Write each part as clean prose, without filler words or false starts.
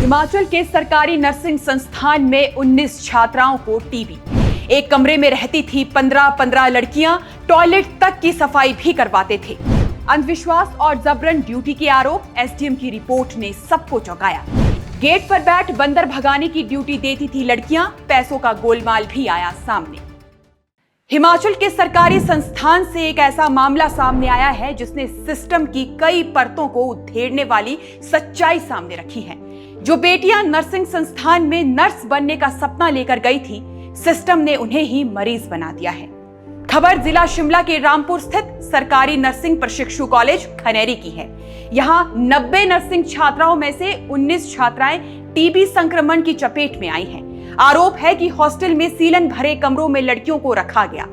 हिमाचल के सरकारी नर्सिंग संस्थान में 19 छात्राओं को टीबी। एक कमरे में रहती थी 15 लड़कियां, टॉयलेट तक की सफाई भी करवाते थे। अंधविश्वास और जबरन ड्यूटी के आरोप, एसडीएम की रिपोर्ट ने सबको चौंकाया। गेट पर बैठ बंदर भगाने की ड्यूटी देती थी लड़कियां, पैसों का गोलमाल भी आया सामने। हिमाचल के सरकारी संस्थान से एक ऐसा मामला सामने आया है जिसने सिस्टम की कई परतों को उधेड़ने वाली सच्चाई सामने रखी है। जो बेटियां नर्सिंग संस्थान में नर्स बनने का सपना लेकर गई थी, सिस्टम ने उन्हें ही मरीज बना दिया है। खबर जिला शिमला के रामपुर स्थित सरकारी नर्सिंग प्रशिक्षु कॉलेज खनेरी की है। यहाँ 90 नर्सिंग छात्राओं में से 19 छात्राएं टीबी संक्रमण की चपेट में आई हैं। आरोप है कि हॉस्टल में सीलन भरे कमरों में लड़कियों को रखा गया,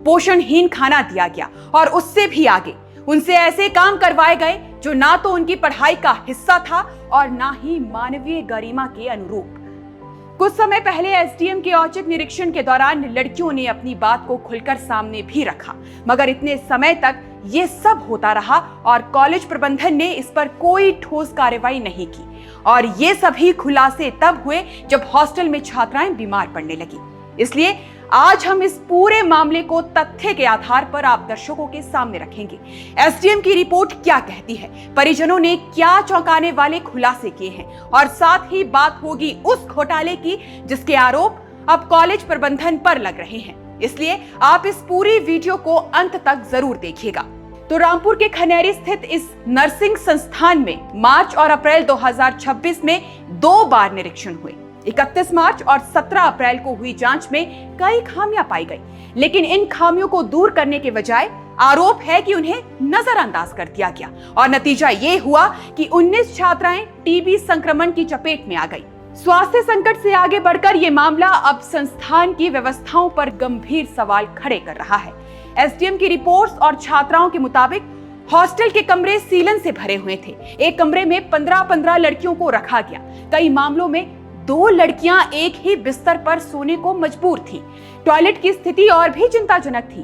पोषणहीन खाना दिया गया और उससे भी आगे उनसे ऐसे काम करवाए गए जो ना तो उनकी पढ़ाई का हिस्सा था और ना ही मानवीय गरिमा के अनुरूप। कुछ समय पहले एसडीएम के औचक निरीक्षण के दौरान लड़कियों ने अपनी बात को खुलकर सामने भी रखा, मगर इतने समय तक ये सब होता रहा और कॉलेज प्रबंधन ने इस पर कोई ठोस कार्रवाई नहीं की। और ये सभी खुलासे तब हुए जब हॉस्टल में छात्राएं बीमार पड़ने लगी। इसलिए आज हम इस पूरे मामले को तथ्य के आधार पर आप दर्शकों के सामने रखेंगे। एसडीएम की रिपोर्ट क्या कहती है, परिजनों ने क्या चौंकाने वाले खुलासे किए हैं, और साथ ही बात होगी उस घोटाले की जिसके आरोप अब कॉलेज प्रबंधन पर लग रहे हैं। इसलिए आप इस पूरी वीडियो को अंत तक जरूर देखिएगा। तो रामपुर के खनेरी स्थित इस नर्सिंग संस्थान में मार्च और अप्रैल 2026 में 2 बार निरीक्षण हुए। 31 मार्च और 17 अप्रैल को हुई जांच में कई खामियां पाई गई, लेकिन इन खामियों को दूर करने के बजाय आरोप है कि उन्हें नजरअंदाज कर दिया गया और नतीजा ये हुआ कि 19 छात्राएं टीबी संक्रमण की चपेट में आ गई। स्वास्थ्य संकट से आगे बढ़कर ये मामला अब संस्थान की व्यवस्थाओं पर गंभीर सवाल खड़े कर रहा है। एसडीएम की रिपोर्ट्स और छात्राओं के मुताबिक हॉस्टल के कमरे सीलन से भरे हुए थे। एक कमरे में 15 लड़कियों को रखा गया। कई मामलों में 2 लड़कियां एक ही बिस्तर पर सोने को मजबूर थीं। टॉयलेट की स्थिति और भी चिंताजनक थी।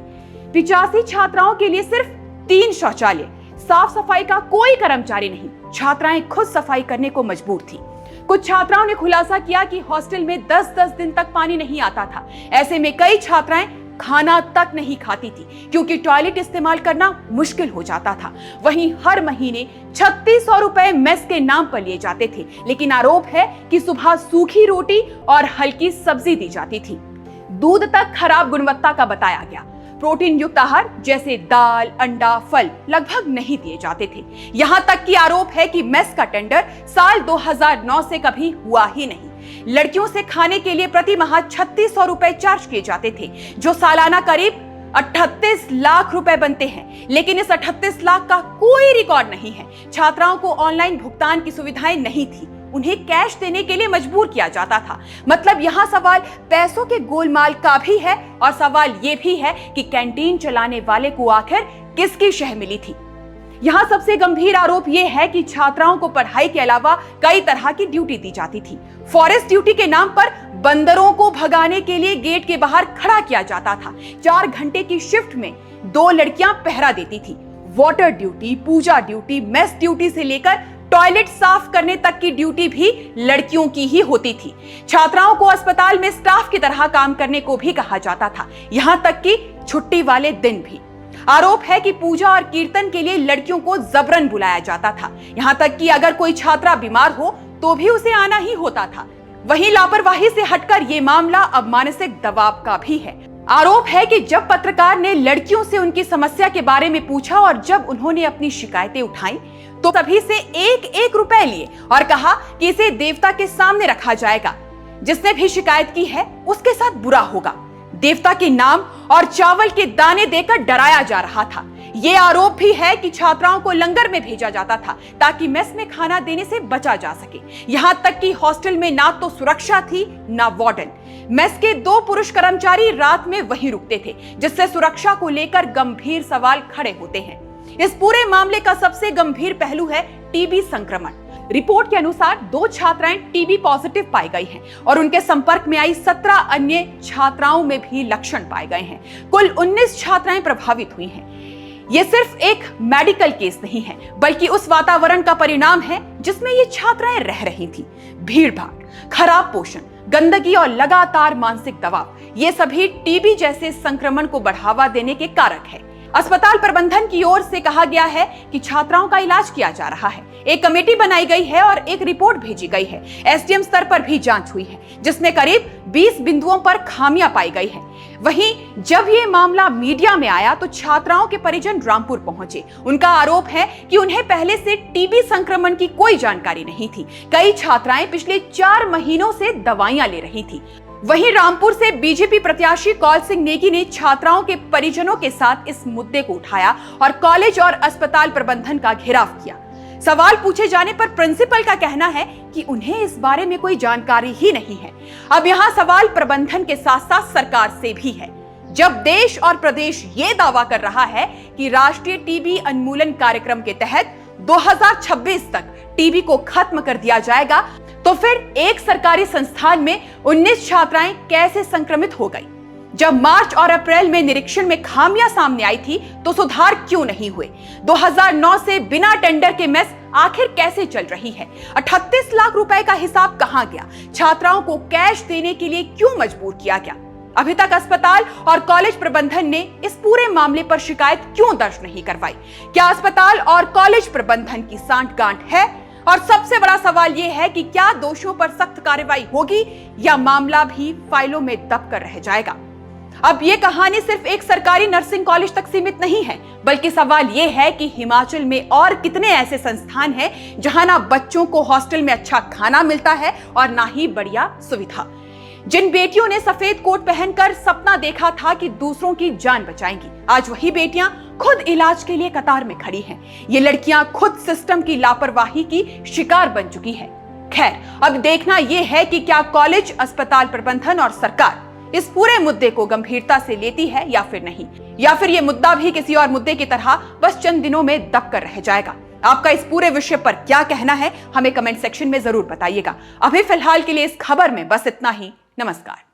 85 छात्राओं के लिए सिर्फ 3 शौचालय, साफ सफाई का कोई कर्मचारी नहीं। छात्राएं खुद सफाई करने को मजबूर थी। कुछ छात्राओं ने खुलासा किया कि हॉस्टल में 10-10 दिन तक पानी नहीं आता था। ऐसे में कई छात्राएं खाना तक नहीं खाती थी क्योंकि टॉयलेट इस्तेमाल करना मुश्किल हो जाता था। वहीं हर महीने 3600 रुपए मेस के नाम पर लिए जाते थे, लेकिन आरोप है कि सुबह सूखी रोटी और हल्की सब्जी दी जाती थी। दूध तक खराब गुणवत्ता का बताया गया। प्रोटीन युक्त आहार जैसे दाल, अंडा, फल लगभग नहीं दिए जाते थे। यहां तक कि आरोप है कि मेस का टेंडर साल 2009 से कभी हुआ ही नहीं। लड़कियों से खाने के लिए प्रति माह 3600 रुपए चार्ज किए जाते थे, जो सालाना करीब 38 लाख रुपए बनते हैं। लेकिन इस 38 लाख का कोई रिकॉर्ड नहीं है। छात्राओं को ऑनलाइन भुगतान की सुविधाएं नहीं थी, उन्हें कैश देने के लिए मजबूर किया जाता था। मतलब यहाँ सवाल पैसों के गोलमाल का भी है और सवाल ये भी है कि कैंटीन चलाने वाले को आखिर किसकी शह मिली थी। यहाँ सबसे गंभीर आरोप ये है कि छात्राओं को पढ़ाई के अलावा कई तरह की ड्यूटी दी जाती थी। फॉरेस्ट ड्यूटी के नाम पर बंदरों को भगाने के लिए गेट के बाहर खड़ा किया जाता था। 4 घंटे की शिफ्ट में 2 लड़कियां पहरा देती थी। वाटर ड्यूटी, पूजा ड्यूटी, मेस ड्यूटी से लेकर टॉयलेट साफ करने तक की ड्यूटी भी लड़कियों की ही होती थी। छात्राओं को अस्पताल में स्टाफ की तरह काम करने को भी कहा जाता था, यहाँ तक कि छुट्टी वाले दिन भी। आरोप है कि पूजा और कीर्तन के लिए लड़कियों को जबरन बुलाया जाता था, यहाँ तक कि अगर कोई छात्रा बीमार हो तो भी उसे आना ही होता था। वहीं लापरवाही से हटकर ये मामला अब मानसिक दबाव का भी है। आरोप है कि जब पत्रकार ने लड़कियों से उनकी समस्या के बारे में पूछा और जब उन्होंने अपनी शिकायतें उठाई तो सभी से 1-1 रुपए लिए और कहा कि इसे देवता के सामने रखा जाएगा। जिसने भी शिकायत की है उसके साथ बुरा होगा। देवता के नाम और चावल के दाने देकर डराया जा रहा था। ये आरोप भी है कि छात्राओं को लंगर में भेजा जाता था ताकि मेस में खाना देने से बचा जा सके। यहाँ तक कि हॉस्टल में ना तो सुरक्षा थी ना वार्डन। मेस के 2 पुरुष कर्मचारी रात में वहीं रुकते थे, जिससे सुरक्षा को लेकर गंभीर सवाल खड़े होते हैं। इस पूरे मामले का सबसे गंभीर पहलू है टीबी संक्रमण। रिपोर्ट के अनुसार 2 छात्राएं टीबी पॉजिटिव पाई गई हैं और उनके संपर्क में आई 17 अन्य छात्राओं में भी लक्षण पाए गए हैं। कुल 19 छात्राएं प्रभावित हुई हैं। ये सिर्फ एक मेडिकल केस नहीं है, बल्कि उस वातावरण का परिणाम है जिसमें ये छात्राएं रह रही थी। भीड़-भाड़, खराब पोषण, गंदगी और लगातार मानसिक दबाव, ये सभी टीबी जैसे संक्रमण को बढ़ावा देने के कारक है। अस्पताल प्रबंधन की ओर से कहा गया है कि छात्राओं का इलाज किया जा रहा है। एक कमेटी बनाई गई है और एक रिपोर्ट भेजी गई है। एसडीएम स्तर पर भी जांच हुई है, जिसमें करीब 20 बिंदुओं पर खामियां पाई गई हैं। वहीं जब ये मामला मीडिया में आया तो छात्राओं के परिजन रामपुर पहुंचे। उनका आरोप है कि उन्हें पहले से टीबी संक्रमण की कोई जानकारी नहीं थी। कई छात्राएं पिछले 4 महीनों से दवाइयां ले रही थी। वहीं रामपुर से बीजेपी प्रत्याशी कौल सिंह नेगी ने छात्राओं के परिजनों के साथ इस मुद्दे को उठाया और कॉलेज और अस्पताल प्रबंधन का घेराव किया। सवाल पूछे जाने पर प्रिंसिपल का कहना है कि उन्हें इस बारे में कोई जानकारी ही नहीं है। अब यहाँ सवाल प्रबंधन के साथ साथ सरकार से भी है। जब देश और प्रदेश ये दावा कर रहा है कि राष्ट्रीय टीबी उन्मूलन कार्यक्रम के तहत 2026 तक टीबी को खत्म कर दिया जाएगा, तो फिर एक सरकारी संस्थान में 19 छात्राएं कैसे संक्रमित हो गई? जब मार्च और अप्रैल में निरीक्षण में खामियां सामने आई थी तो सुधार क्यों नहीं हुए? 2009 से बिना टेंडर के मेस आखिर कैसे चल रही है? 38 लाख रुपए का हिसाब कहां गया? छात्राओं को कैश देने के लिए क्यों मजबूर किया गया? अभी तक अस्पताल और कॉलेज प्रबंधन ने इस पूरे मामले पर शिकायत क्यों दर्ज नहीं करवाई? क्या अस्पताल और कॉलेज प्रबंधन की सांठ-गांठ है? और सबसे बड़ा सवाल यह है कि क्या दोषियों पर सख्त कार्रवाई होगी या मामला भी फाइलों में दब कर रह जाएगा? अब ये कहानी सिर्फ एक सरकारी नर्सिंग कॉलेज तक सीमित नहीं है, बल्कि सवाल ये है कि हिमाचल में और कितने ऐसे संस्थान हैं जहां ना बच्चों को हॉस्टल में अच्छा खाना मिलता है और ना ही बढ़िया सुविधा। जिन बेटियों ने सफेद कोट पहनकर सपना देखा था कि दूसरों की जान बचाएंगी, आज वही बेटियां खुद इलाज के लिए कतार में खड़ी हैं। ये लड़कियां खुद सिस्टम की लापरवाही की शिकार बन चुकी हैं। खैर, अब देखना यह है कि क्या कॉलेज, अस्पताल प्रबंधन और सरकार इस पूरे मुद्दे को गंभीरता से लेती है या फिर नहीं, या फिर यह मुद्दा भी किसी और मुद्दे की तरह बस चंद दिनों में दब कर रह जाएगा। आपका इस पूरे विषय पर क्या कहना है, हमें कमेंट सेक्शन में जरूर बताइएगा। अभी फिलहाल के लिए इस खबर में बस इतना ही। नमस्कार।